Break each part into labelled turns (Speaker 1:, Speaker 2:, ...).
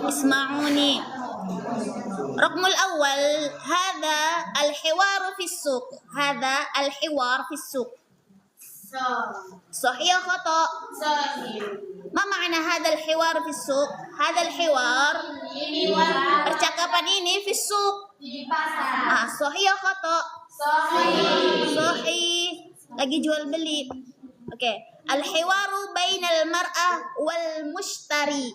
Speaker 1: اسمعوني. رقم الأول هذا الحوار في السوق. هذا الحوار في السوق. صحيح خطأ؟ ما معنى هذا الحوار في السوق؟ هذا الحوار percakapan ini في السوق. صحيح خطأ؟ صحيح. Lagi jual beli. Oke. Al-hiwaru bainal mar'ah wal mushtari.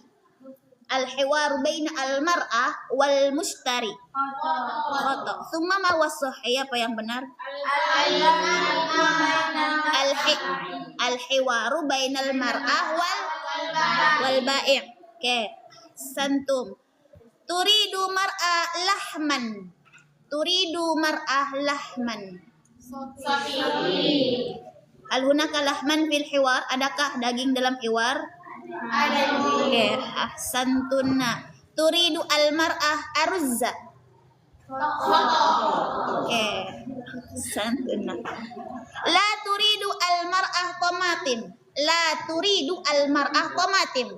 Speaker 1: Al-hiwaru bain al-mar'ah wal mushtari. Khata. Thumma ma huwa sahih? Apa yang benar? Al-hiwaru bainal mar'ah wal bai'. Oke. Santum. Turidu mar'ah lahman. Turidu mar'ah lahman. Hal hunaka lahman fil hiwar? Adakah daging dalam hiwar? Ada. Oke, ahsantunna. Turidu al mar'ah aruzza. Oke, ahsantunna. La turidu al mar'ah tomatin. La turidu al mar'ah tomatin.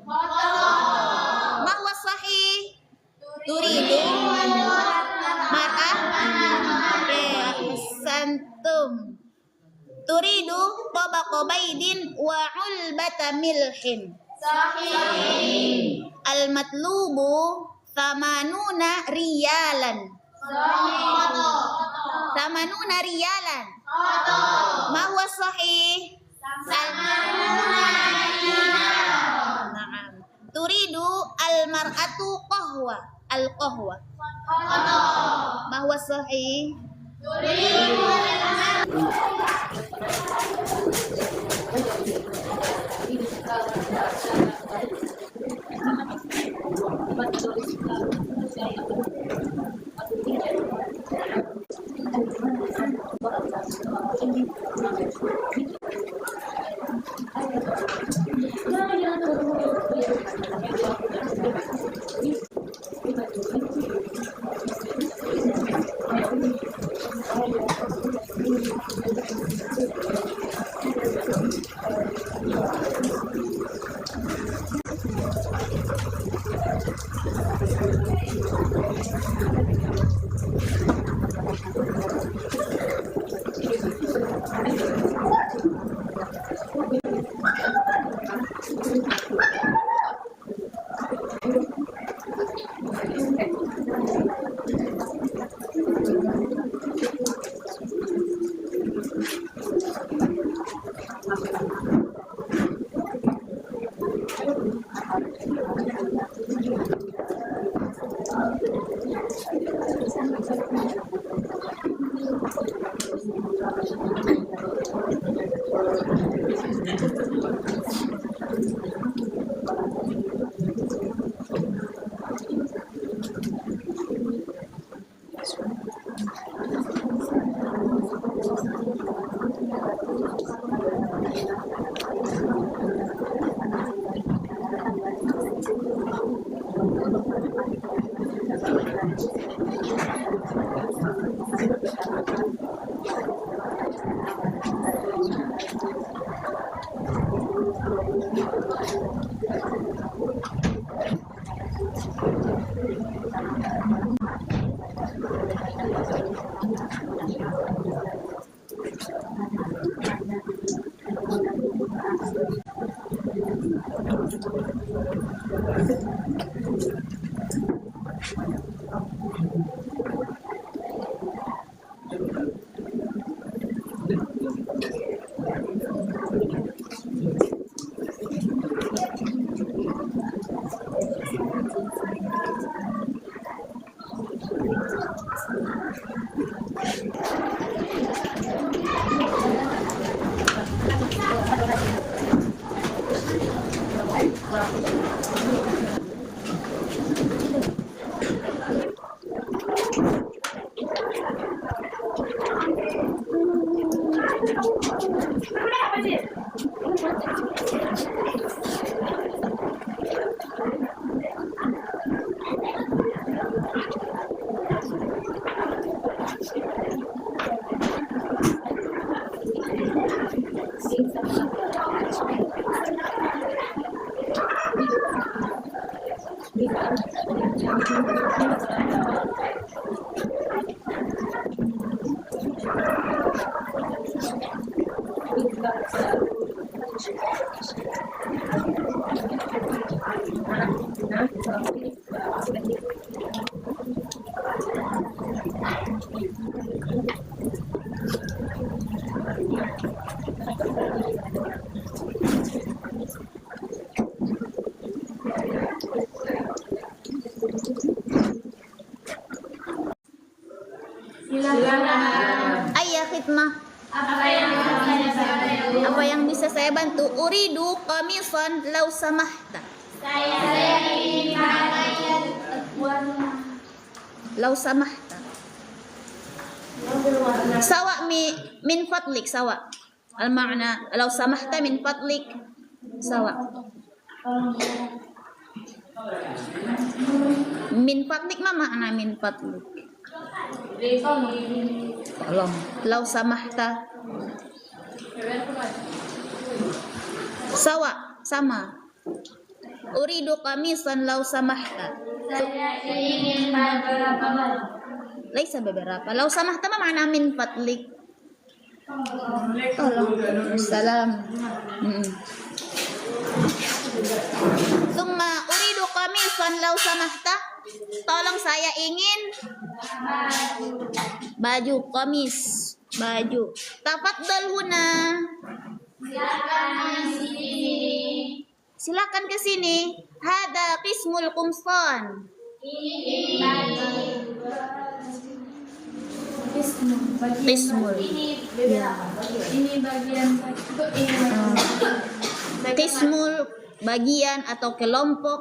Speaker 1: Ma huwa sahih? Turidu mar'ah. Oke, ahsantum. Turidu tabaqa baydin wa ulbata milhin. Sahih. Al-matlubu thamanuna riyalan. Sahih. Thamanuna riyalan. Ma huwa sahih? Thamanuna riyalan. Naam. Turidu al-mar'atu qahwa. Al-qahwa. Ma huwa sahih? Turidu al-mar'atu. Ayah khidmah. Apa yang bisa saya bantu? Uridu qamisan law samahta.
Speaker 2: Saya ingin pakaian
Speaker 1: Law samahta. Sawa min fadlik sawa. Al-ma'na law samahta min fadlik sawa. Min fadlik ma makna min fadlik? Tolong. Law samahta. Sawa, sama. Uridu qamisan law samahta.
Speaker 2: Saya ingin beberapa baju.
Speaker 1: Laisa beberapa. Law samahta ma makna min fadlik? Tolong. Salam. Summa uridu qamisan law samahta. Tolong saya ingin baju qamis, baju. Tafaddal huna. Silakan ke sini. Hada qismul qumsan. Qismul.
Speaker 2: Ini bagian
Speaker 1: Qismul bagian atau kelompok.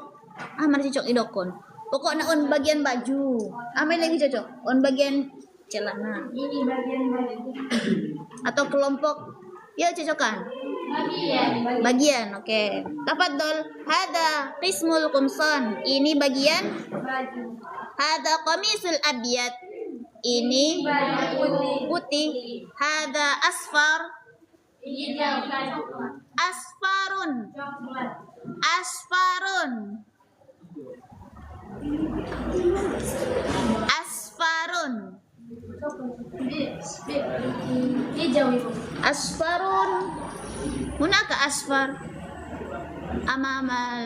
Speaker 1: Mana cocok idokon. Pokoknya on bagian baju. Apa lagi cocok? On bagian celana.
Speaker 2: ini bagian baju.
Speaker 1: Atau kelompok. Ya cocokkan. Bagian, oke. Tafaddal. Hada qismul qumsan. Ini bagian
Speaker 2: Baju.
Speaker 1: hada qamisul abyad. Ini putih. Hada asfar.
Speaker 2: Ini coklat.
Speaker 1: Asfarun.
Speaker 2: Coklat.
Speaker 1: Asfarun. Asfarun.
Speaker 2: Hijau itu.
Speaker 1: Asfarun. Hunaka asfar. Amamal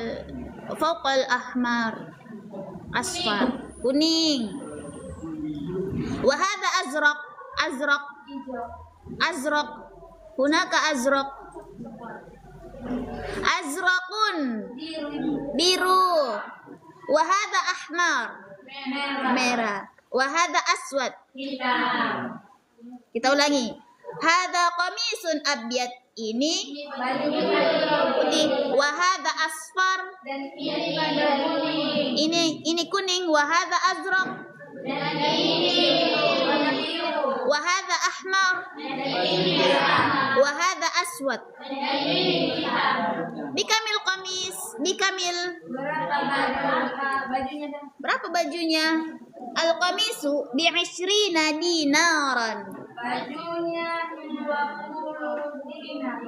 Speaker 1: fawqal ahmar. Asfar. Kuning. Wahada azraq. Azraq.
Speaker 2: Hijau.
Speaker 1: Azraq. Hunaka azraq. Azraqun.
Speaker 2: Biru.
Speaker 1: Biru. Wahada ahmar.
Speaker 2: Merah.
Speaker 1: Merah. Wahada aswad.
Speaker 2: Hitam.
Speaker 1: Kita ulangi. Hada qamisun abyad. Ini
Speaker 2: Baju
Speaker 1: putih. Wahada asfar.
Speaker 2: dan ini baju kuning.
Speaker 1: Ini kuning. Wahada azraq.
Speaker 2: Dan ini warna biru.
Speaker 1: Wahada ahmar.
Speaker 2: Dan ini merah.
Speaker 1: Wahada aswad.
Speaker 2: Dan ini hitam.
Speaker 1: Bikamil qamis. Bikamil.
Speaker 2: Bajunya dan
Speaker 1: Berapa bajunya? Al-qamisu bi'ishrina dinaran.
Speaker 2: bajunya 20 dinar.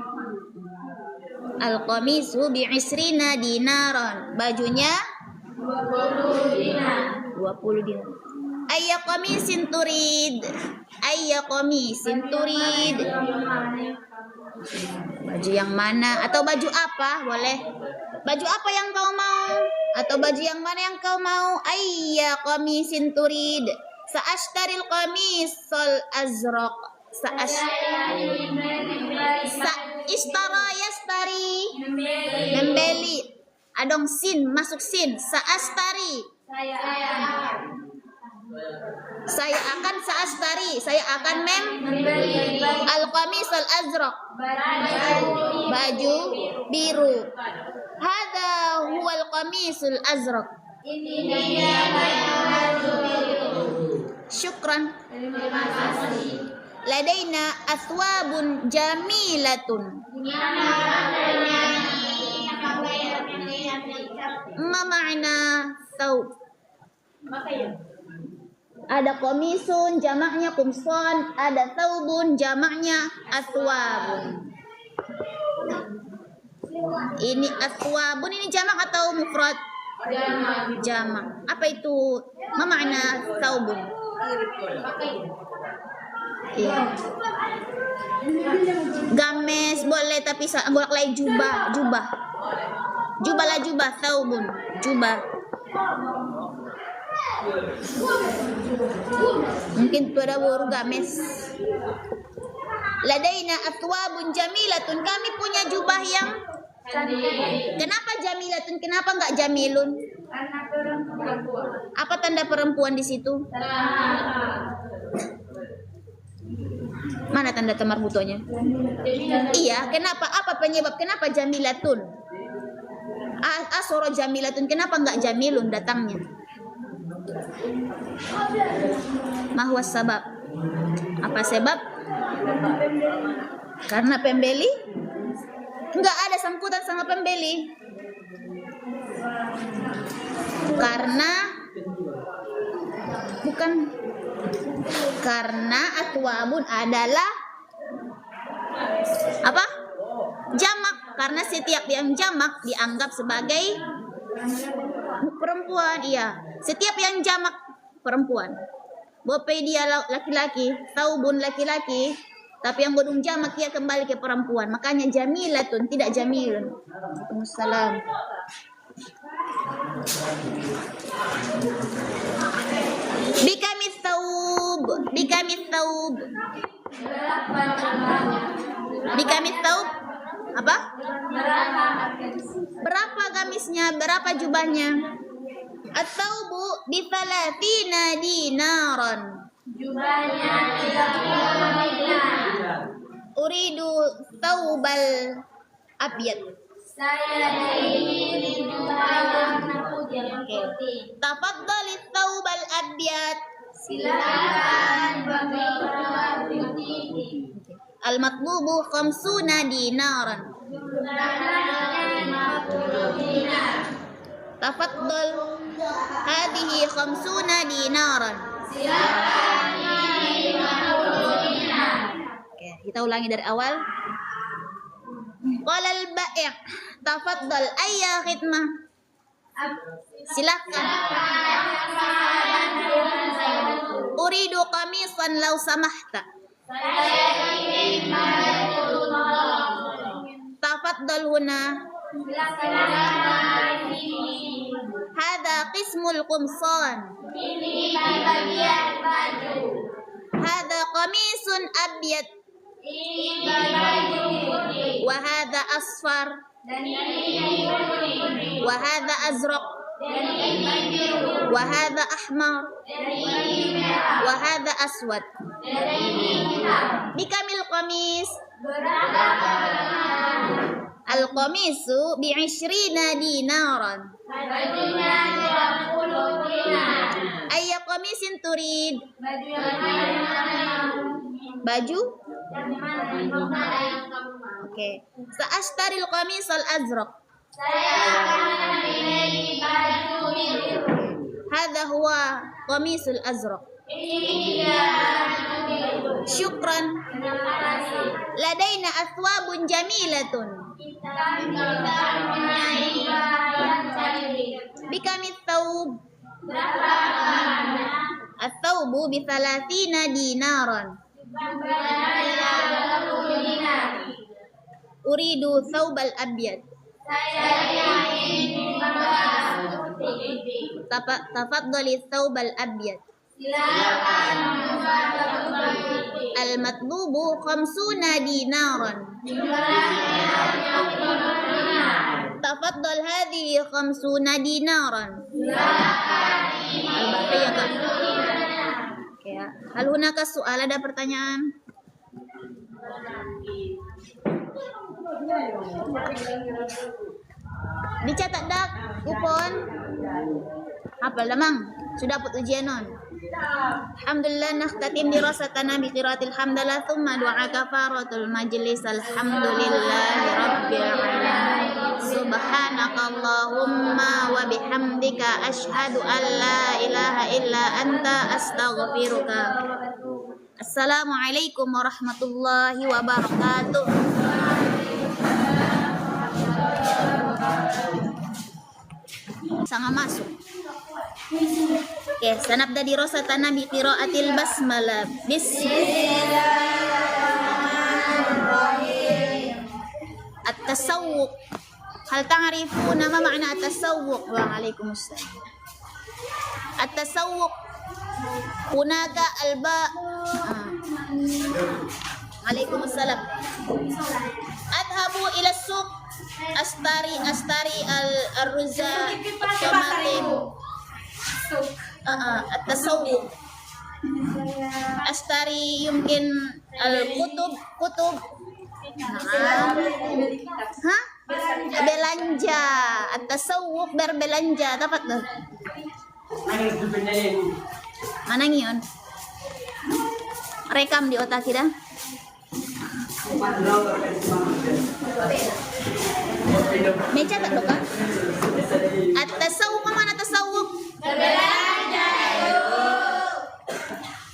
Speaker 1: Al-qamisu bi'ishrina dinaran. Bajunya
Speaker 2: 20 dinar.
Speaker 1: 20 dinar. Ayya qamisin turid. Ayya qamisin turid. Baju yang mana? Atau baju apa? Boleh. Baju apa yang kau mau? Atau baju yang mana yang kau mau? Ayya qamisin turid. Sa'ashtaril qamisal azraq. Ishtara yastari. Membeli. Adong sin, masuk sin. Sa'ashtari. Saya akan sa'ashtari. Saya akan
Speaker 2: Membeli
Speaker 1: al-qamis al-azraq. Baju biru. Hada huwal qamisul azraq.
Speaker 2: ini dia baju biru.
Speaker 1: Syukran.
Speaker 2: Terima kasih.
Speaker 1: Ladaina athwabun jamilatun. Ma ma'na thawb? Ada komisun jamaknya kumson, ada thawbun jamaknya athwabun. Ini athwabun ini jamak atau mufrad? Jama. Apa itu? Ma makna thawbun? Iya. Games boleh tapi bolak lain jubah. Jubah lah jubah, thawbun. Jubah. Mungkin itu ada baru games. Ladaina atwabun jamilatun. Kami punya jubah yang kenapa jamilatun? Kenapa enggak jamilun? Apa tanda perempuan di situ? Mana tanda tamar butonya? Iya, kenapa? Apa penyebab? Kenapa jamilatun? Asoro jamilatun. Kenapa enggak jamilun datangnya? Mahwas sabab. Apa sebab? Karena pembeli enggak ada sangkutan sama pembeli. Karena atwabun adalah apa? Jamak. Karena setiap yang jamak dianggap sebagai perempuan. Iya, setiap yang jamak perempuan. Bope dia laki-laki, taubun laki-laki, tapi yang bodong jamak dia kembali ke perempuan. Makanya jamilatun, tidak jamilun. Waalaikumsalam. Bikamit taub. Apa? Berapa gamisnya? Berapa jubahnya? At-taubu bi 30 dinaran.
Speaker 2: Jubahnya 30 dinar.
Speaker 1: Uridu taubal abyad.
Speaker 2: Saya ingin jubah warna putih.
Speaker 1: Tafaddali taubal abyad.
Speaker 2: Silakan bagi warna putih.
Speaker 1: Al-matlubu 50 dinaran.
Speaker 2: Jumlahnya 50 dinar.
Speaker 1: Tafaddal hadhihi 50 dinaran.
Speaker 2: Silakan ini 50 dinar.
Speaker 1: Oke, kita ulangi dari awal. Qala al-bai', tafaddal ayya khidmah. Silakan. Uridu qamisan law samahta.
Speaker 2: Saya ingin baju tolong.
Speaker 1: Tafaddal huna.
Speaker 2: Silakan di sini.
Speaker 1: Hadha qismul qumsan.
Speaker 2: Ini bagian baju.
Speaker 1: Hadha qamisun abyad.
Speaker 2: Ini baju putih.
Speaker 1: Wa hadha asfar.
Speaker 2: Dan ini kuning.
Speaker 1: Wa hadha azraq.
Speaker 2: Dan ini biru.
Speaker 1: Wa hadha ahmar.
Speaker 2: Dan ini merah.
Speaker 1: Wa hadha aswad.
Speaker 2: Dan ini hitam.
Speaker 1: Bikamil qamis.
Speaker 2: Berapa harganya?
Speaker 1: Al-qamisu bi 20 dinaran.
Speaker 2: Bajunya 30 dinar.
Speaker 1: Ayya qamisin turid.
Speaker 2: Baju yang mana?
Speaker 1: Baju?
Speaker 2: Yang mana yang kamu mau?
Speaker 1: Oke. Sa'ashtaril qamis al-azraq.
Speaker 2: Saya akan memilih baju biru.
Speaker 1: Hadha huwa qamisul azraq.
Speaker 2: Ini dia baju biru.
Speaker 1: Syukran.
Speaker 2: Terima kasih.
Speaker 1: Ladaina athwabun jamilatun.
Speaker 2: Kita mempunyai bahan cantik.
Speaker 1: Bikamit thawb.
Speaker 2: Berapa harganya?
Speaker 1: Athawbu bi 30 dinaran.
Speaker 2: Jumlahnya 30 dinar.
Speaker 1: Uridu thawbal abyad.
Speaker 2: Saya ingin jubah putih.
Speaker 1: Tafaddali thawbal abyad.
Speaker 2: Silakan jubah putih.
Speaker 1: Al-matlubu 50 dinaran.
Speaker 2: Jumlahnya 50 dinar.
Speaker 1: Tafaddal hadhihi 50 dinaran.
Speaker 2: Silakan ini
Speaker 1: Al-baqiyah kah?
Speaker 2: 50 dinar.
Speaker 1: Oke. Hal hunaka soal, ada pertanyaan? Dicatat dak kupon. Hafal lamang. Sudah dapat ujian non. Alhamdulillah nakhtatim dirasatana bi qiraatil hamdalah thumma du'a kafaratul majlis. Alhamdulillahi rabbil alamin. Subhanakallahumma wa bihamdika asyhadu an la ilaha illa anta astaghfiruka. Assalamualaikum warahmatullahi wabarakatuh. Sangat masuk. Oke, sanabda dirasatana bi qiraatil basmalah. At-tasawwuq. Hal ta'rifuna ma ma'na at-tasawwuq? Waalaikumsalam. At-tasawwuq hunaka alba. Waalaikumsalam. Adhabu ila suq astari al-ruzza tamatim. At-tasawwuq astari yumkin al-kutub belanja. At-tasawwuq berbelanja. Dapat tuh. Mana ngion? Rekam di otak kita. Meja tak luka? At-tasawwuq mana tasawwuq?
Speaker 2: Berbelanja.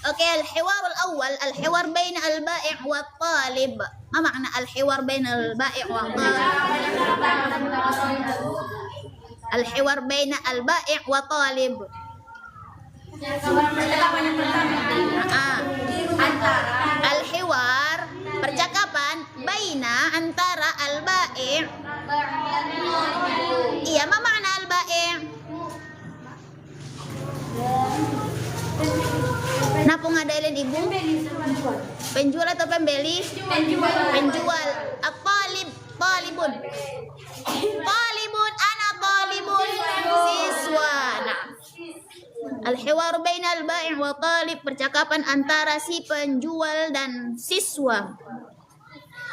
Speaker 1: Oke, al-hiwar al-awwal al-hiwar baina al-bai' wa talib. Ma makna al-hiwar baina al-bai' wa talib? Al-hiwar baina al-bai' wa talib. Al-hiwar percakapan baina antara al-bai'. Iya, ma makna al-bai'? Napa ngadain ibu? Penjual atau pembeli? Penjual. At-talib, talibun. Talibun, ana talibun. Siswa. Nah. Al-hiwar baina al-bai' wa talib, percakapan antara si penjual dan siswa.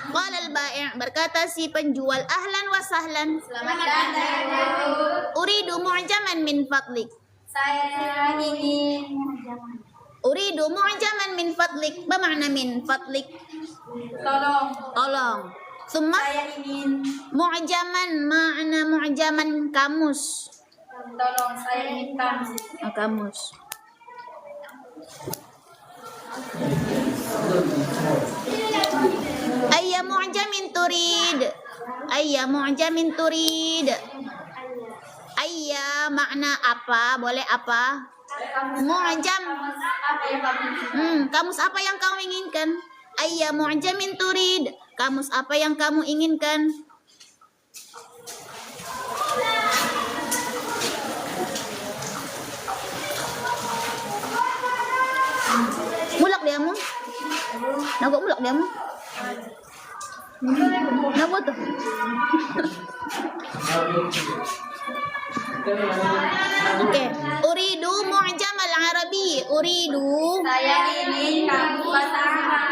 Speaker 1: Qala al-bai', berkata si penjual, ahlan wa sahlan.
Speaker 2: Selamat datang.
Speaker 1: Uridu mu'jaman min fadlik.
Speaker 2: Saya ingin
Speaker 1: Uridu mu'jaman min fadlik. Apa makna min fadlik? Tolong. Summa
Speaker 2: saya ingin
Speaker 1: mu'jaman, makna mu'jaman kamus.
Speaker 2: tolong saya ingin kamu.
Speaker 1: Kamus. Ayya mu'jamin turid. Ayya mu'jamin turid. Ayya makna apa? Boleh apa? Mu'jam.
Speaker 2: Apa yang kamu
Speaker 1: Kamus apa yang kamu inginkan? Ayya mu'jamin turid. Kamus apa yang kamu inginkan? Mulak diamu? Nagok mulak diamu? Nabo tuh? Oke. Uridu mu'jamal arabi. Uridu.
Speaker 2: saya ingin kamu bahasa Arab.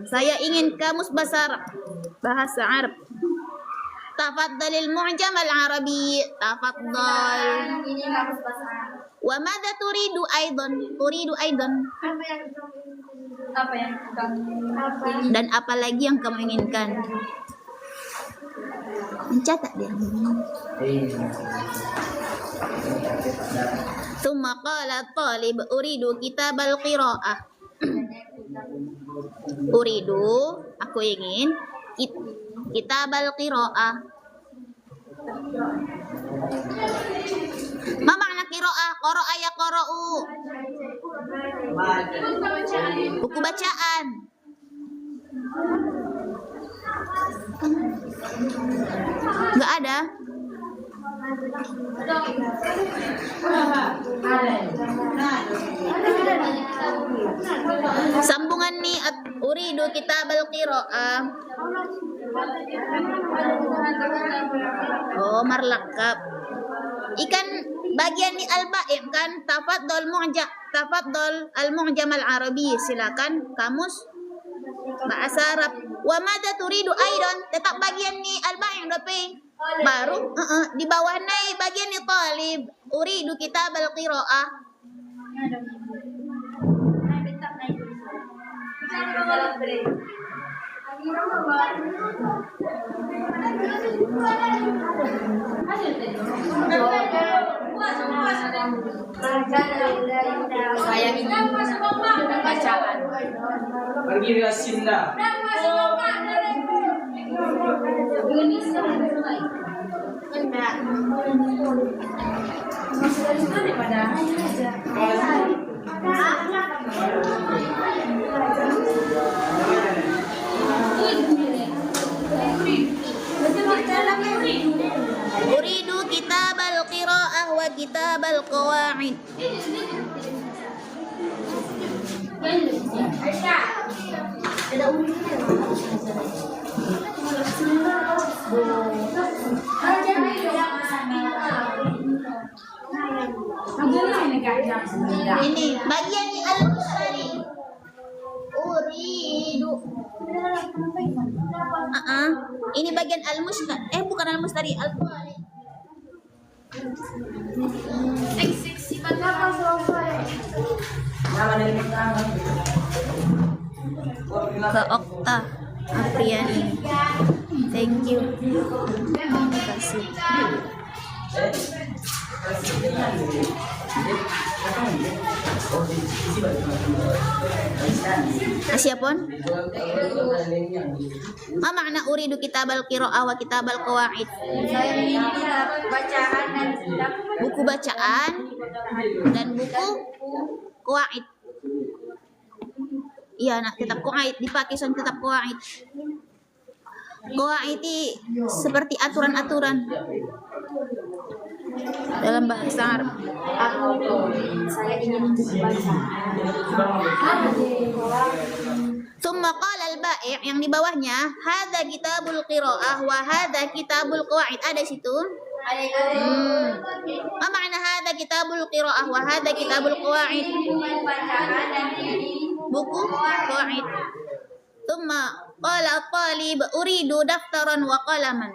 Speaker 1: Saya ingin kamus bahasa Arab. Tafaddalil mu'jamal arabi. Tafaddal.
Speaker 2: Saya ingin kamu bahasa Arab.
Speaker 1: Wa madza turidu aidan? Turidu aidan.
Speaker 2: Apa yang kamu
Speaker 1: Dan apa lagi yang kamu inginkan? Mencatat dia. Tsumma qala talib uridu kitabal qiraah. Uridu, aku ingin kitabal qiraah. Ma makna qiraah? Qara'a ya qara'u. Buku bacaan. Enggak ada. Sambungan nih uridu kitabal qiraah. Oh, marlakab. Ikan bagian ni al-bai' kan tafaddal al-mu'jam al-arabi. Silakan kamus bahasa Arab. Wa madza turidu aidan, tetap bagian ni al-bai' dapat baru di bawah nai bagian ni talib. Uridu kitabal qiraah.
Speaker 2: Saya ingin bacaan.
Speaker 3: Pergi ke Sinda.
Speaker 1: Uridu kitabal qiraah wa kitabal qawaid. Ini bagiannya al-mustari. Uridu. Ini bagian al-mustari. Bukan al-mustari, al-qari. Ke Okta Apriani. Thank you. Terima kasih. Siapun? Ma makna uridu kitabal qiraah wa kitabal qawaid?
Speaker 2: Saya ingin bacaan dan
Speaker 1: Buku bacaan dan buku qawaid. Iya, nak kitab qawaid dipakai son kitab qawaid. Qawaid ini seperti aturan-aturan dalam bahasa Arab.
Speaker 2: saya ingin baca.
Speaker 1: Summa qala al-bai' yang di bawahnya, hadza kitabul qiraah wa hadza kitabul qawaid. Ada situ? Ma makna hadza kitabul qiraah wa hadza kitabul qawaid?
Speaker 2: Bacaan dan ini
Speaker 1: Buku qawaid. Summa qala at-talib uridu daftaran wa qalaman.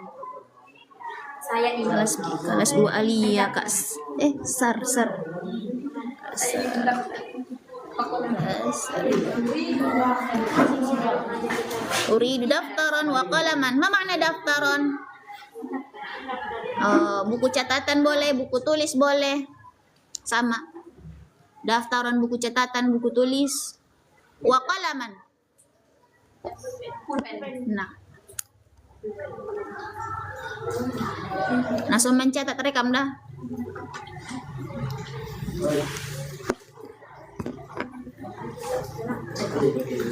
Speaker 2: saya ingin
Speaker 1: Kelas 2 Alia Kak. Sar. Uridu daftaran wa qalaman. Ma makna daftaran? Buku catatan boleh, buku tulis boleh. Sama. Daftaran, buku catatan, buku tulis. Wa qalaman. Nah. Langsung mencatat, rekam dah.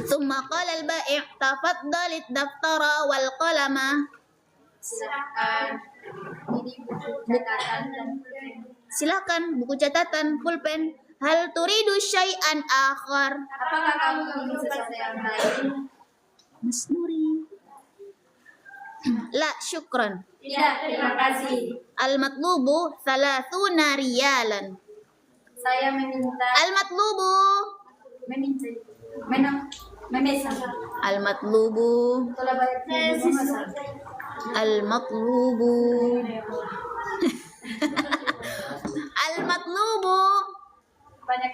Speaker 1: Summa qala al-bai' tafaddal ad-daftara wal qalama.
Speaker 2: silakan ini buku catatan dan
Speaker 1: Silakan buku catatan, pulpen. Hal turidu syai'an akhar?
Speaker 2: apakah kamu ingin sesuatu yang lain?
Speaker 1: Mas Nuri. La, syukran.
Speaker 2: Tidak, terima kasih.
Speaker 1: Al-matlubu 30 riyalan.
Speaker 2: Saya meminta
Speaker 1: Al-matlubu.
Speaker 2: memesan.
Speaker 1: Al-matlubu.
Speaker 2: Itulah memesan.
Speaker 1: Al-matlubu. Al-matlubu.
Speaker 2: Banyak.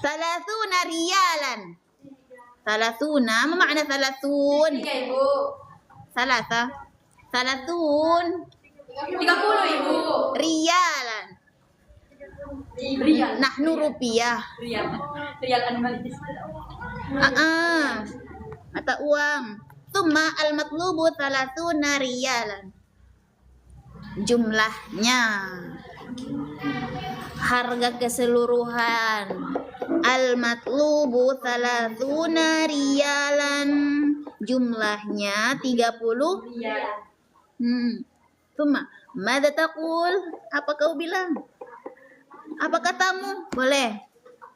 Speaker 1: 30 riyalan. 30, ma makna 30?
Speaker 2: Tiga, Ibu.
Speaker 1: Salasa. 30
Speaker 2: 30, Ibu.
Speaker 1: riyalan.
Speaker 2: Rial.
Speaker 1: Nahnu rupiah.
Speaker 2: Rial animal.
Speaker 1: Mata uang. Tumma al-matlubu 30 riyalan. Jumlahnya. Harga keseluruhan. Al-matlubu 30 riyalan. Jumlahnya 30.
Speaker 2: Rial.
Speaker 1: Tumma, mada taqul? Apa kau bilang? Apa katamu? Boleh.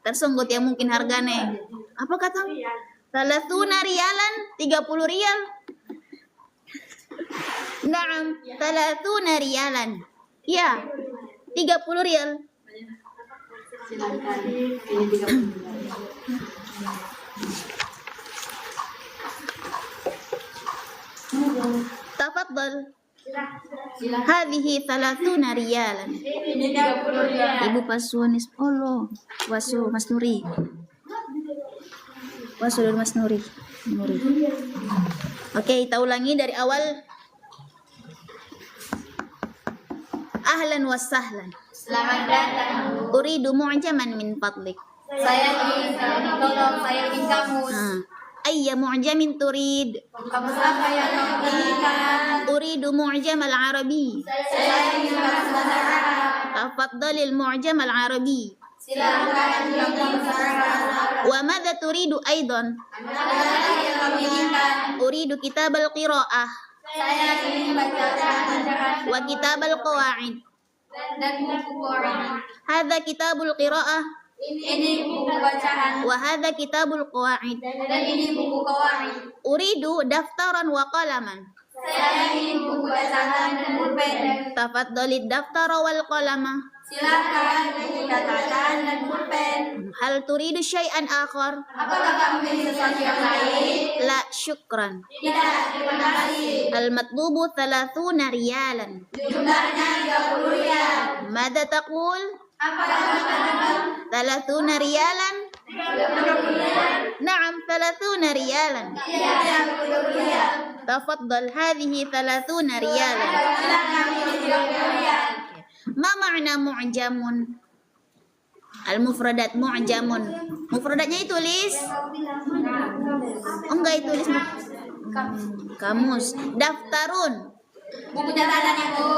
Speaker 1: Tersunggut yang mungkin harganya. Apa katamu? 30 riyalan, 30 rial. Naam, 30 riyalan. Ya, 30 rial.
Speaker 2: Silakan. Ini 30.
Speaker 1: Tafaddal.
Speaker 2: Silakan.
Speaker 1: Hadhihi 30 riyalan.
Speaker 2: Ini 30 rial.
Speaker 1: Ibu Pasuanis Polo. Wasu Mas Nuri. Wasu dari Mas Nuri. Oke, kita ulangi dari awal. Ahlan wa sahlan.
Speaker 2: Selamat datang.
Speaker 1: Uridu mu'jaman min fadlik.
Speaker 2: Saya ingin tolong, saya ingin kamu.
Speaker 1: ayya mu'jamin turid?
Speaker 2: Kamus apa yang kau inginkan?
Speaker 1: Uridu mu'jam al-arabi.
Speaker 2: Saya ingin bahasa Arab.
Speaker 1: Tafaddalil mu'jam al-arabi.
Speaker 2: Silakan bilang bahasa Arab.
Speaker 1: Wa madza turidu aidan?
Speaker 2: Ada lagi yang kau inginkan?
Speaker 1: Uridu kitab al-qiraah
Speaker 2: Saya ingin baca bacaan
Speaker 1: wa kitab al-qawaid.
Speaker 2: dan buku Quran.
Speaker 1: Hadza kitabul qiraah
Speaker 2: Ini buku bacaan
Speaker 1: wa hadza kitabul qawaid.
Speaker 2: dan ini buku Qawaid.
Speaker 1: Uridu daftaran wa qalaman.
Speaker 2: Saya ingin buku catatan dan pulpen.
Speaker 1: Tafaddalid daftara wal qalama.
Speaker 2: Silakan buku catatan dan pulpen.
Speaker 1: Hal turidu syai'an akhar?
Speaker 2: Apakah kamu ingin sesuatu yang lain?
Speaker 1: La syukran.
Speaker 2: Tidak, terima kasih.
Speaker 1: Al-matlubu 30 riyalan.
Speaker 2: Jumlahnya 30 riyal.
Speaker 1: Mada taqul?
Speaker 2: Apa yang katakan?
Speaker 1: 30 riyalan? Na'am 30 riyalan.
Speaker 2: Tidak, 30 riyal.
Speaker 1: Tafaddal hadhihi 30 riyalan.
Speaker 2: Silakan pilih 30 riyal.
Speaker 1: Ma ma'na mu'jamun? Al-mufradat mu'jamun. Mufradatnya ditulis? Oh, enggak ditulis. Kamus. Daftarun.
Speaker 2: Buku catatan Ibu.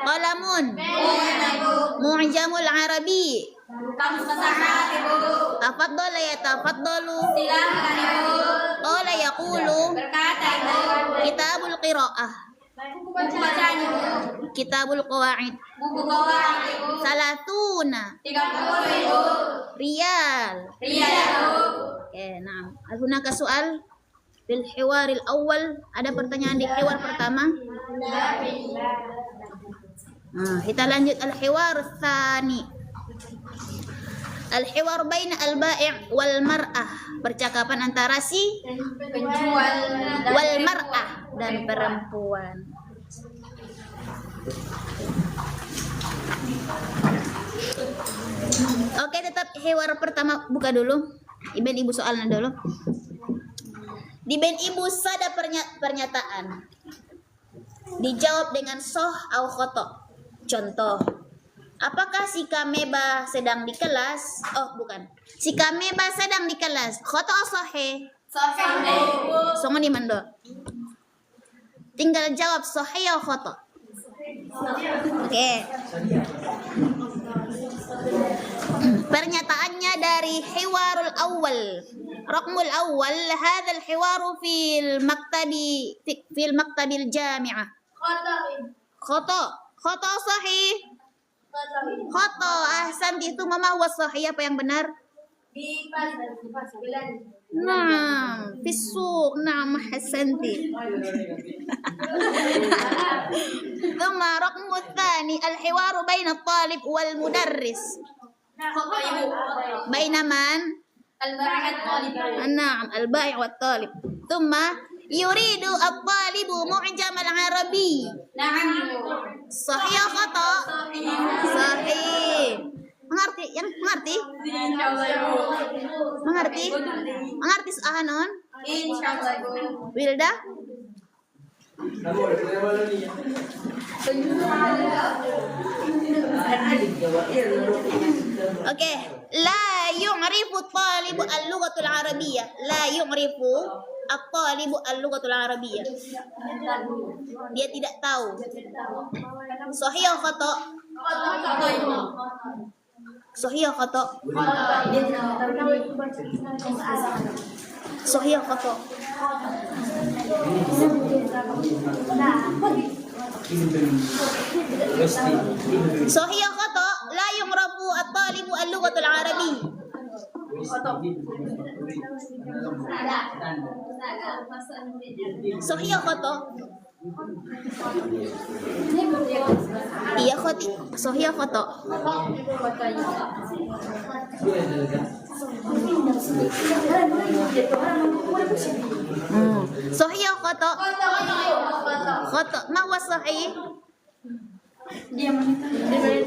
Speaker 1: Qalamun.
Speaker 2: Ibu.
Speaker 1: Mu'jamul arabi.
Speaker 2: Kamus bahasa Arab Ibu.
Speaker 1: Tafaddala ya tafaddalu.
Speaker 2: Silakan Ibu.
Speaker 1: Qala yaqulu.
Speaker 2: Berkata Ibu.
Speaker 1: Kitabul qiraah.
Speaker 2: Buku bacaan Ibu.
Speaker 1: Kitabul qawaid.
Speaker 2: Buku Qawaid Ibu.
Speaker 1: 30
Speaker 2: 30 Ibu.
Speaker 1: riyal.
Speaker 2: Riyal Ibu.
Speaker 1: Oke, nah. Hal hunaka soal fil hiwaril awal. Ada pertanyaan di hiwar pertama? Nah, kita lanjut al-hiwar tsani. Al-hiwar baina al-bai' wal mar'ah. Percakapan antara si
Speaker 2: Penjual dan
Speaker 1: wal mar'ah dan perempuan. Oke, tetap hiwar pertama buka dulu. Iben ibu soalnya dulu. Di ben ibu sada pernyataan. Dijawab dengan soh au khoto. Contoh. Apakah si Kameba sedang di kelas? Oh, bukan. Si Kameba sedang di kelas. Khoto au sohe?
Speaker 2: Sohih Ibu.
Speaker 1: Songo di mando. Tinggal jawab sohe au khoto. Oke. Pernyataannya dari hiwarul awal. Raqmul awal, hadzal hiwaru fil maktabil jami'ah. Khoto sahih. Khoto ahsanti, itu mama huwa sahih, apa yang benar?
Speaker 2: Di pasar Belanda.
Speaker 1: Nah, fisuk, nah ahsanti. ثم رقم الثاني الحوار بين الطالب والمدرس. بين من؟
Speaker 2: البائع الطالب.
Speaker 1: نعم البائع والطالب. ثم يريد الطالب معجم العربي.
Speaker 2: نعم.
Speaker 1: صحيح خطأ؟ صحيح. Mengerti? Yang mengerti?
Speaker 2: Insyaallah Ibu.
Speaker 1: Mengerti? Mengerti Ahanon?
Speaker 2: Insyaallah Ibu.
Speaker 1: Wilda? Oke, la yu'rifu at-talibu al-lughatul arabiyyah. La yu'rifu at-talibu al-lughatul arabiyyah. Dia tidak tahu. Sahih atau khata? Sahih atau khata? Sahih atau khata? Sahih atau khata? La yu'rafu at-talibu al-lughatul arabiyyah. Sahih atau khata? Iya khati. Sahih atau khata? Sahih atau khata? Khata. Ma huwa sahih?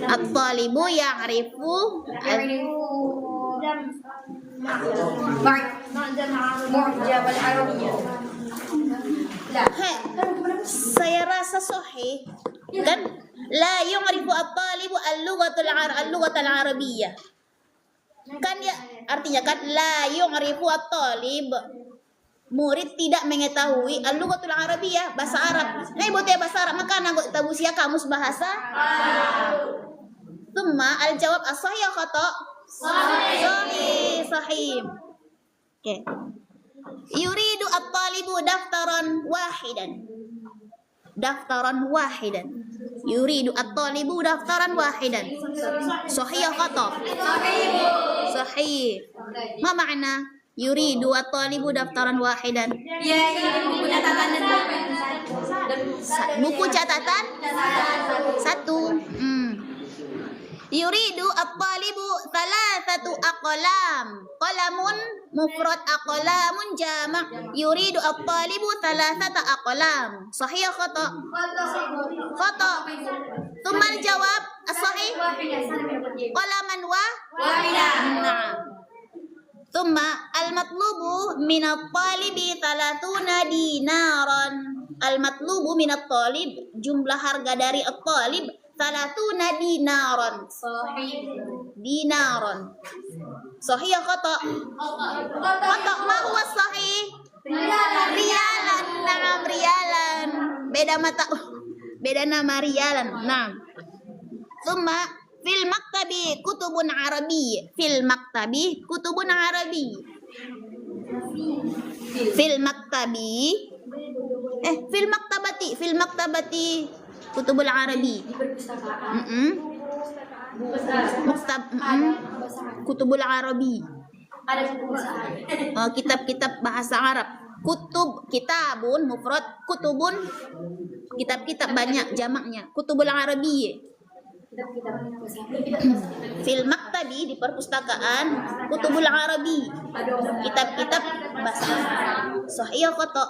Speaker 1: At-talibu ya'rifu saya rasa sahih kan, la yu'rifu at-talibu al-lughatul arabiyyah kan, ya artinya kan la yu'rifu at-talib murid tidak mengetahui al-lughatul arabiyyah, bahasa Arab. Nah, ibu teh bahasa Arab maka nak tahu sia kamus bahasa. Thumma al-jawab as-sahih khata. Sahih. Oke. Yuridu at-talibu daftaran wahidan. Daftaran wahidan. Yuridu at-talibu daftaran wahidan. Sahih khata. Sahih. Ma makna yuridu at-talibu daftaran wahidan?
Speaker 2: Dia ingin buku catatan dan pulpen.
Speaker 1: Buku catatan satu. Yuridu at-talibu thalathatu aqlam. Qalamun mufrad, aqlamun jama'. Yuridu at-talibu thalathata aqlam. Sahih khata? Khata. Thumma al-jawab as-sahih qalaman wahidan. Na'am. Thumma al-matlubu min at-talibi 30 dinaran. Al-matlubu min at-talib, jumlah harga dari at-talib 30 dinaran. Dinaran. Sahih khata? Khata. Ma huwa sahih? Riyalan. Na'am, riyalan. Beda nama riyalan. Na'am. Thumma fil maktabi kutubun arabi. Fil maktabi kutubun arabi. Fil maktabi fil maktabati kutubul arabi. Kutubul arabi.
Speaker 2: Ada buku bahasa Arab.
Speaker 1: Kitab-kitab bahasa Arab. Kutub, kitabun mufrad, kutubun kitab-kitab banyak jamaknya. Kutubul arabi. Fil maktabi di perpustakaan, kutubul arabi, kitab-kitab bahasa Arab. Sahih khata?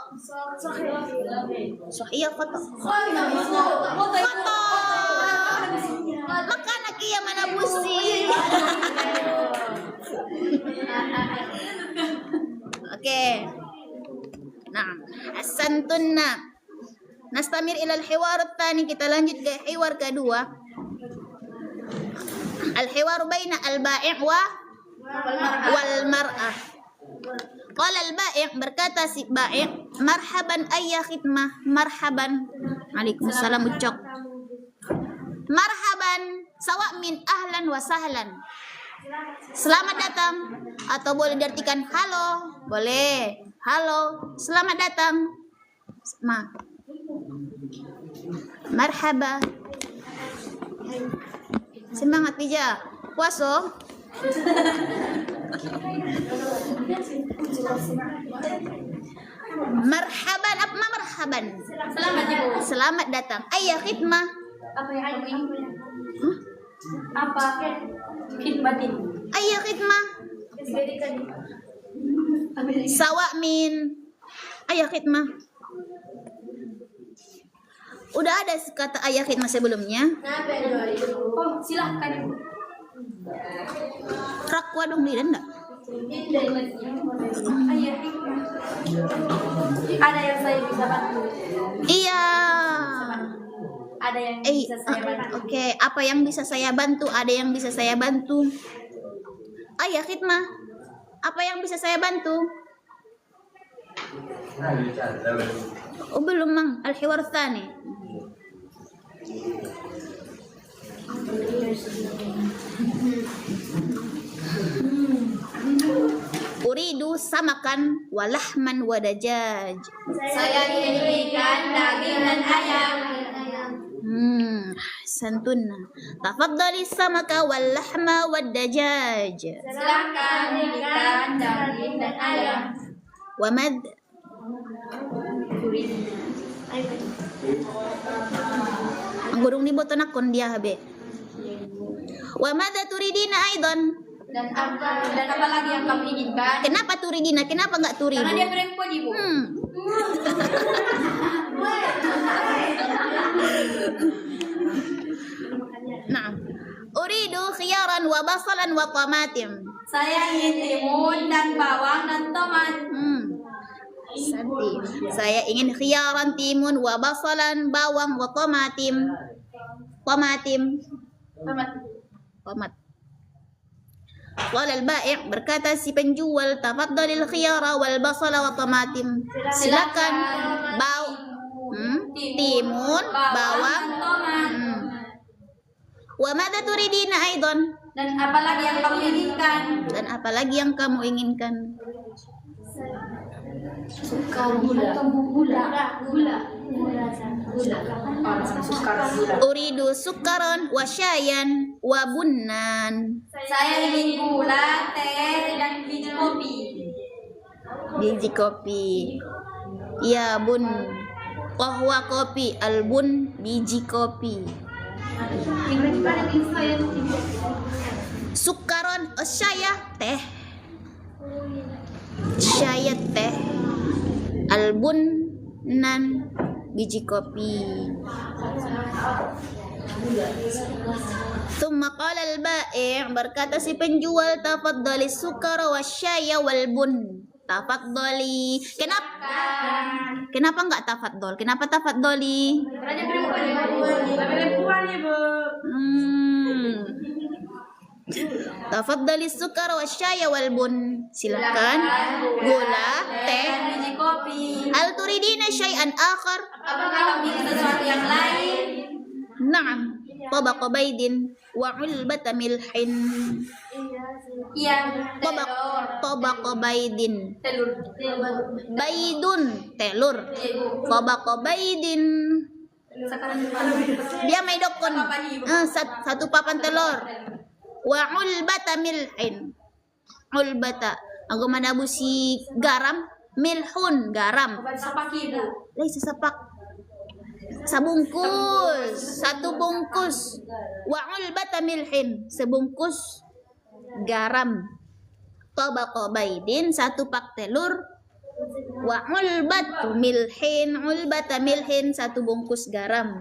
Speaker 1: Sahih khata? Khata. Maka nak iya mana busi. Oke. Nah, as-santunna. Nastamir ila al-hiwar ats-tsani, kita lanjut ke hiwar kedua. Al-hiwar baina al-bai' wal mar'ah. Qala al-bai', berkata si bai', marhaban ayya khidmah. Marhaban. Waalaikumsalam ucok. Marhaban sawa min ahlan wa sahlan. Selamat datang, atau boleh diartikan halo, boleh. Halo, selamat datang. Marhaba. Semangat Bija. Puaso. Marhaban, apa marhaban?
Speaker 2: Selamat ibu.
Speaker 1: Selamat datang. Ayah khidmah.
Speaker 2: Apa yang kamu ingin? Apa khidmatin?
Speaker 1: Ayah khidmah. Sawa min. Ayah khidmah. Udah ada kata ayah khidmah sebelumnya.
Speaker 2: Oh, silahkan ibu.
Speaker 1: Rakwa dong di enggak?
Speaker 2: Ayah khidmah. Ada yang saya bisa bantu?
Speaker 1: Iya.
Speaker 2: Ada yang bisa saya bantu?
Speaker 1: Oke, apa yang bisa saya bantu? Ada yang bisa saya bantu. Ayah khidmah. Apa yang bisa saya bantu? Oh, belum mang. Al-hiwar tsani. Uridu samakan walahman wadajaj.
Speaker 2: Saya ingin ikan, daging dan ayam.
Speaker 1: Santunna. Tafaddali samaka walahma wadajaj.
Speaker 2: Silakan ikan, daging dan ayam.
Speaker 1: Wamad. Ang gurung ni boto nakon dia habe. Wamada turidina aidan.
Speaker 2: Dan apa lagi yang kamu inginkan?
Speaker 1: Kenapa turidina? Kenapa enggak turidu?
Speaker 2: Karena dia perempuan ibu.
Speaker 1: Nah, uridu khiyaran wa basalan wa tamatim.
Speaker 2: Saya ingin timun dan bawang dan tomat.
Speaker 1: Santi. Saya ingin khiyaran, timun, wa basalan, bawang, wa tomatim. Tomatim.
Speaker 2: Tomat.
Speaker 1: Tomat. Qala al-bai', berkata si penjual, tafaddalil khiyara wal basala wa tamatim. Silakan timun, bawang. Wa madza turidina aidan?
Speaker 2: Dan apalagi yang kamu inginkan?
Speaker 1: Dan apalagi yang kamu inginkan? Uridu sukaron wa syayan wa bunnan.
Speaker 2: Saya ingin gula, teh, dan biji kopi.
Speaker 1: Biji kopi. Ya bun. Qahwa kopi, albun biji kopi. Sukaron syaya teh. Syaya teh. Albun nan biji kopi. Thumma qala al-bai', berkata si penjual, tafaddali sukara wasyaya wal bun. Tafaddali. Kenapa enggak tafaddol? Kenapa tafaddali? Tafaddali sukara wasyaya wal bun. Silakan gula, teh,
Speaker 2: Biji kopi.
Speaker 1: Hal turidina syai'an akhar?
Speaker 2: Apakah kamu ingin sesuatu yang lain?
Speaker 1: Na'am. Tabaqa baydin wa ulbata milhin.
Speaker 2: Iya.
Speaker 1: Tabaqa baydin.
Speaker 2: Telur.
Speaker 1: Baydun telur. Tabaqa baydin.
Speaker 2: Sekarang
Speaker 1: Dia may dokon. Satu papan telur. Wa ulbata milhin. Ulbata. Ang manabu si garam. Milhun garam.
Speaker 2: Sapak ibu.
Speaker 1: Laisa sapak. Sebungkus, satu bungkus. Wa ulbata milhin, sebungkus garam. Tabaqa baydin, satu pak telur. Wa ulbatu milhin, ulbata milhin, satu bungkus garam.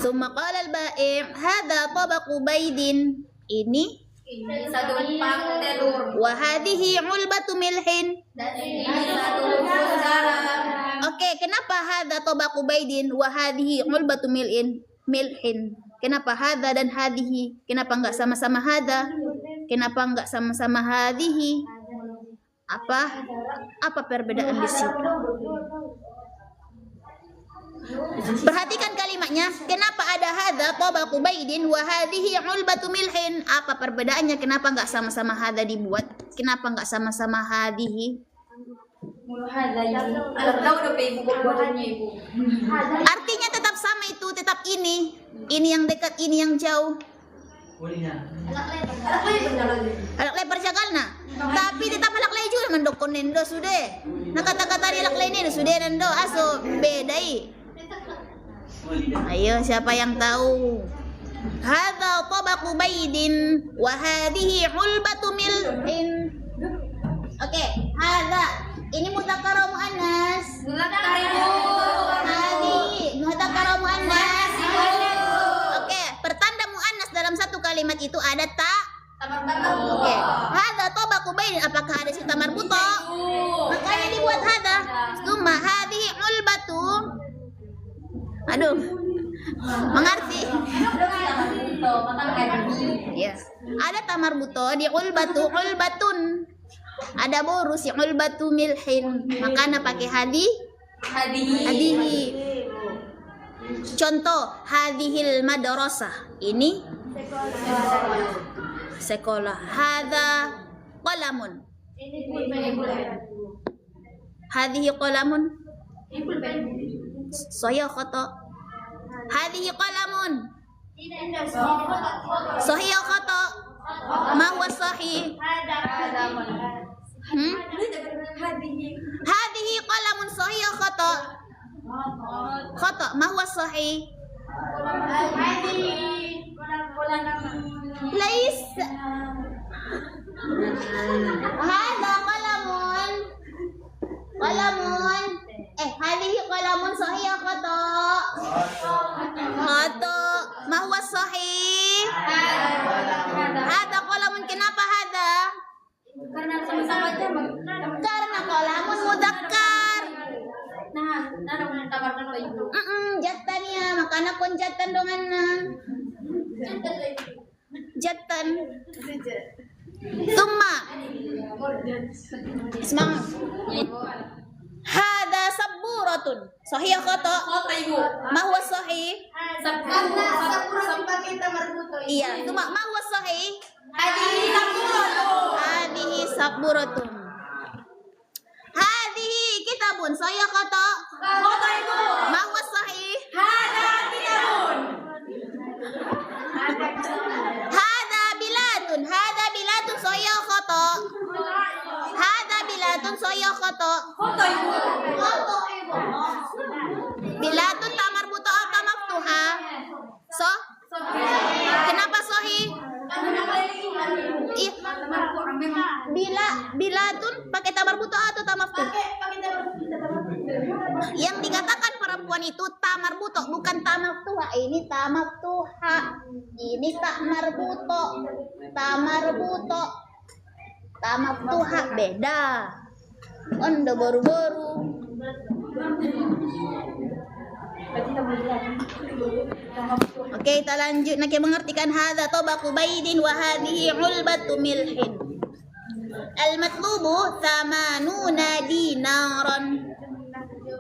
Speaker 1: Summa qala al-bai', hadha tabaqu baydin. Ini
Speaker 2: satu pak telur.
Speaker 1: wa hadhihi ulbatu milhin.
Speaker 2: Dan ini satu bungkus garam.
Speaker 1: Oke, kenapa hadza tabaqu baydin wa hadhihi ulbatu milhin? Kenapa hadza dan hadhihi? Kenapa enggak sama-sama hadza? Kenapa enggak sama-sama hadhihi? Apa perbedaan di situ? Perhatikan kalimatnya. Kenapa ada hadza tabaqu baydin wa hadhihi ulbatu milhin? Apa perbedaannya? Kenapa enggak sama-sama hadza dibuat? Kenapa enggak sama-sama hadhihi?
Speaker 2: Mulu hadza ibu. Alam tahu udah pe ibu buatannya ibu.
Speaker 1: Artinya tetap sama itu, tetap ini. Ini yang dekat, ini yang jauh. Alak lebar jagalna. Tapi tetap alak lay juga mendokon nendo sudah. Nah kata-kata di alak lay nendo sudah nendo aso bedai. Ayo siapa yang tahu? Hadza tabaqu baydin wa hadhihi ulbatu milhin. Oke, hadza ini mudzakkar muannas.
Speaker 2: Mudzakkar ibu.
Speaker 1: Hadhihi mudzakkar muannas. Oke, pertanda muannas dalam satu kalimat itu ada ta. Oke, hadza tabaqu baydin, apakah ada sifat marbuta? Makanya dibuat hadza. Summa hadhihi ulbatu. Aduh, mengerti? Ya, ada tamar buto di ulbatu ulbatun. Ada boru si ulbatu milhin. Makanya pakai hadihi. Contoh hadihil madrasah. Ini sekolah. Hadza qalamun. Hadihi qalamun. Saya khata. Hadihi qalamun. Sahih khata. Ma huwa sahih? Hadihi qalamun sahih khata. Khata. Ma huwa sahih? Lais. Hadha qalamun. Qalamun. Hadihi qalamun sahih khata. Khata. Ma huwa sahih? Hadha qalamun. Kenapa hadha?
Speaker 2: Karena sama-sama aja,
Speaker 1: Karena qalamun mudzakkar.
Speaker 2: nah, tamar ibu.
Speaker 1: Jattannya, makana kon jattan donganna. Jatan. Thumma. Semangat. Hada sabburatun. Sahih khata?
Speaker 2: Khata ibu.
Speaker 1: Ma huwa sahih?
Speaker 2: Karena sabura dipakai tamar buto.
Speaker 1: Iya, thumma ma huwa sahih?
Speaker 2: Hadihi sabburatun.
Speaker 1: Hadihi sabburatun. Hadihi kitabun. Sahih khata?
Speaker 2: Khata ibu.
Speaker 1: Ma huwa sahih?
Speaker 2: Hada kitabun.
Speaker 1: Hada bilatun. Hada bilatun sahih khata? Hada bilatun sahih khata?
Speaker 2: Khata ibu.
Speaker 1: Bilatun tamar buta atau maftuha? So? Kenapa sahih? Bilatun pakai tamar buta atau tamar maftuh? Yang dikatakan perempuan itu tamar buto bukan tamar tuha. Ini tamar tuha. Ini tamar buto. Tamar buto. Tamar tuha beda. Anda baru-baru. Oke, kita lanjut. Nak mengertikan hadza tabaqu baydin wa hadhihi ulbatu milhin. Al-matlubu thamanuna dinaran.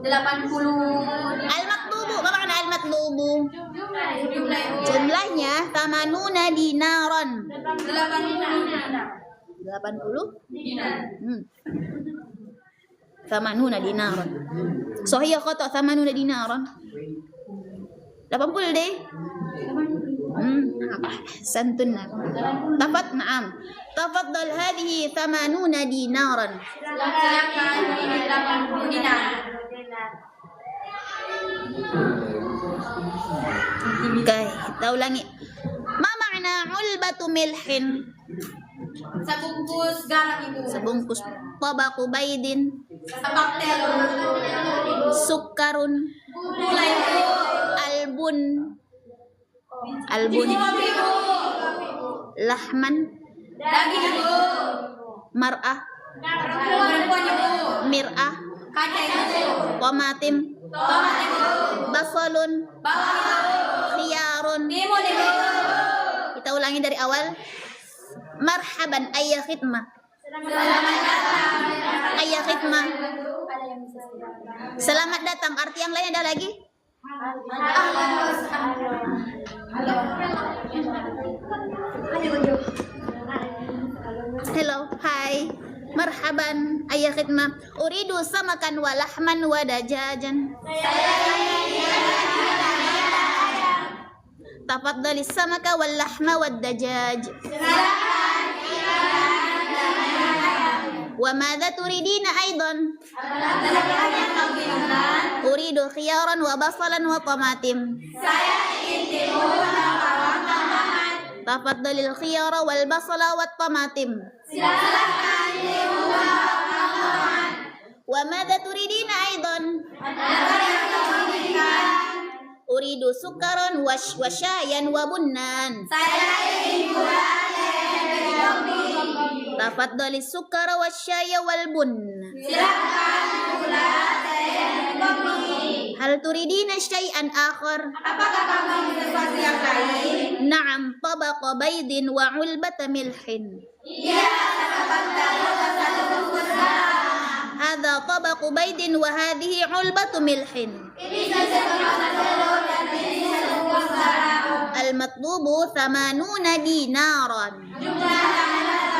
Speaker 2: 80.
Speaker 1: Al-matlubu, apa makna al-matlubu?
Speaker 2: Jumlah ibu.
Speaker 1: Jumlahnya thamanuna dinaran.
Speaker 2: 80
Speaker 1: dinar. Thamanuna dinaran. Sahih khata thamanuna dinaran. 80 deh. Santun. Tafad na'am. Tafaddal hadhihi thamanuna dinaran.
Speaker 2: Silakan ini 80 dinar.
Speaker 1: Okay, kita ulangi. Ma makna ulbatu milhin?
Speaker 2: Sebungkus garam ibu.
Speaker 1: Sebungkus tabaqu baydin.
Speaker 2: Sepak telur.
Speaker 1: Sukarun.
Speaker 2: Gula ibu.
Speaker 1: Albun. Albun.
Speaker 2: Ibu.
Speaker 1: Lahman.
Speaker 2: Daging ibu.
Speaker 1: Mar'ah.
Speaker 2: Perempuan ibu.
Speaker 1: Mir'ah.
Speaker 2: Kaca ibu.
Speaker 1: Tomatim.
Speaker 2: Tomat ibu.
Speaker 1: Basalun.
Speaker 2: Bawang ibu.
Speaker 1: Khiyarun.
Speaker 2: Timun ibu.
Speaker 1: Kita ulangi dari awal. Marhaban ayya khidmah.
Speaker 2: Selamat datang.
Speaker 1: Ayya khidmah. Selamat datang. Arti yang lain ada lagi? Hello, hai. Marhaban ayya khidmah. Uridu samakan wa lahman wa dajajan. Tafaddali samaka wal lahma wad dajaj. Wa madza turidina aidan? Uridu khiyaran wa basalan wa tamatim.
Speaker 2: Saya ingin timun dan bawang tambahan.
Speaker 1: Tafaddalil khiyara wal basala wat tamatim.
Speaker 2: Silakan timun dan bawang tambahan.
Speaker 1: Wa madza turidina aidan?
Speaker 2: Apa yang kamu inginkan?
Speaker 1: Uridu sukaran wa syayan wa bunnan.
Speaker 2: Saya ingin gula dan kopi.
Speaker 1: Tafaddali sukara wa syaya wal bun.
Speaker 2: Silakan gula dan kopi.
Speaker 1: Hal turidina syai'an akhar?
Speaker 2: Apakah kamu ingin sesuatu yang lain?
Speaker 1: Na'am, tabaqa baydin wa ulbata milhin.
Speaker 2: Iya, dapat telur dan satu bungkus garam.
Speaker 1: Hadza tabaqu baydin wa hadhihi ulbatu milhin.
Speaker 2: Ini sesuatu telur dan ini satu bungkus garam.
Speaker 1: Al-matlubu thamanuna dinaran.
Speaker 2: Jumlahnya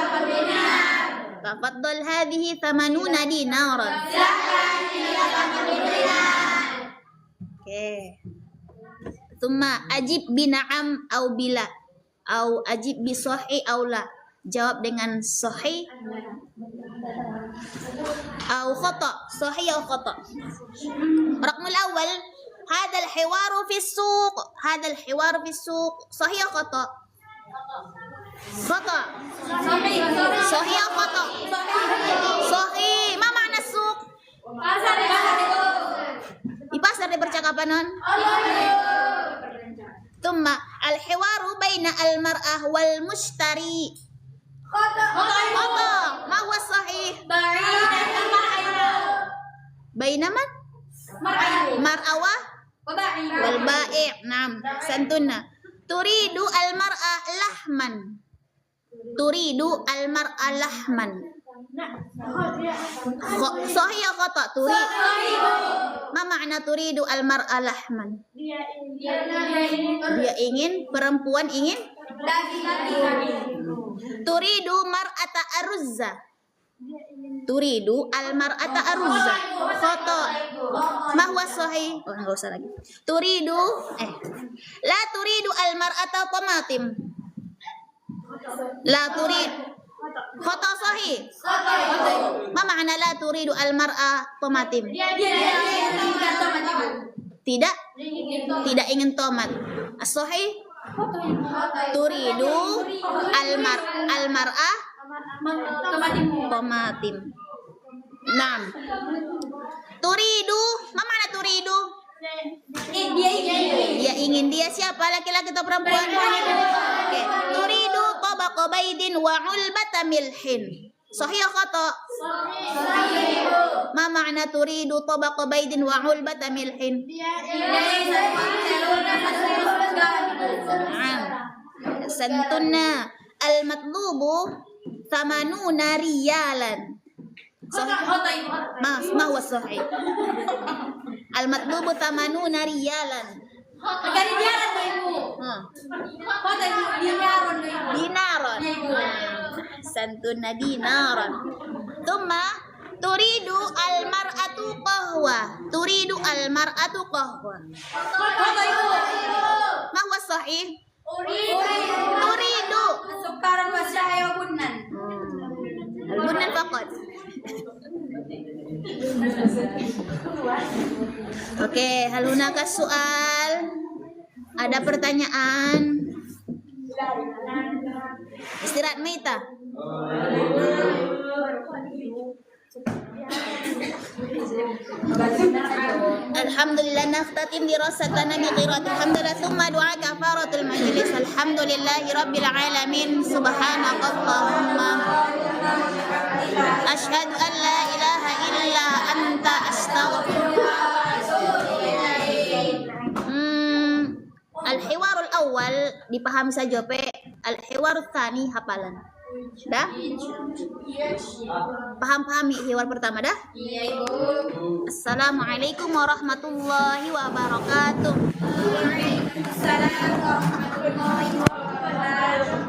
Speaker 2: 80 dinar.
Speaker 1: Tafaddal hadhihi thamanuna dinaran.
Speaker 2: Silakan ini 80 dinar.
Speaker 1: Okay. Thumma ajib bi na'am au bila. Au ajib bi sahih au la. Jawab dengan sahih au khata. Sahih au khata. Raqmul awal, hadha al-hiwaru fi as-suq. Hadha al-hiwaru fi as-suq. Sahih au khata? Khata. Sahih au khata? Sahih. Ma makna as-suq?
Speaker 2: Pasar ibu.
Speaker 1: Di pasar di percakapan non. Thumma al-hiwaru baina al-mar'ah wal mushtari.
Speaker 2: Khata.
Speaker 1: Khata. Ma huwa sahih? Baina man? Mar'awa wal ba'i'. Naam. Santuna. Turidu al-mar'a lahman. Turidu al-mar'a lahman. Sahih ya khata? Ma makna turidu al-mar'a lahman? Dia ingin, perempuan ingin turidu mar'ata aruzza. Turidu al-mar'ata aruzza. Khata. Ma huwa sahih? Oh, enggak usah lagi. Turidu la turidu al-mar'ata tamatim. La turid. Khata sahih. Ma makna la turidu al-mar'a tamatim? Tidak ingin tomat. As-sahih turidu al-mar'a tomatim. Naam. Turidu, ma makna turidu? Dia ingin. Dia siapa? Laki-laki atau perempuan? Oke. Turidu tabaqa baydin wa ulbata milhin. Sahih khata? Ma makna turidu tabaqa baydin wa ulbata milhin? Santunna al-matlubu thamanuna riyalan. Sahih. Ma huwa sahih? Al-matlubu thamanuna riyalan. Dinaron. Santunna dinaron. Thumma turidu al-mar'atu qahwa. Turidu al-mar'atu qahwa. Ma huwa sahih? Turidu
Speaker 2: Sukaran wa syai wa bunnan.
Speaker 1: al-bunnan faqat. Oke, hal hunaka soal. Ada pertanyaan? Istirahat Maita. Alhamdulillah naftatim dirasatana bi qiraat alhamdulillah thumma du'a kafaratul majlis. Alhamdulillahi rabbil alamin. Subhanakallahumma asyhadu an la ilaha illa anta astaghfiruka wa atubu ilaik. Al-hiwarul awal dipahami saja, Pe. Al-hiwarul tsani hafalan. Dah? Paham-pahami hiwar pertama dah?
Speaker 2: Iya, Ibu.
Speaker 1: Assalamualaikum warahmatullahi wabarakatuh.
Speaker 2: Waalaikumsalam warahmatullahi wabarakatuh.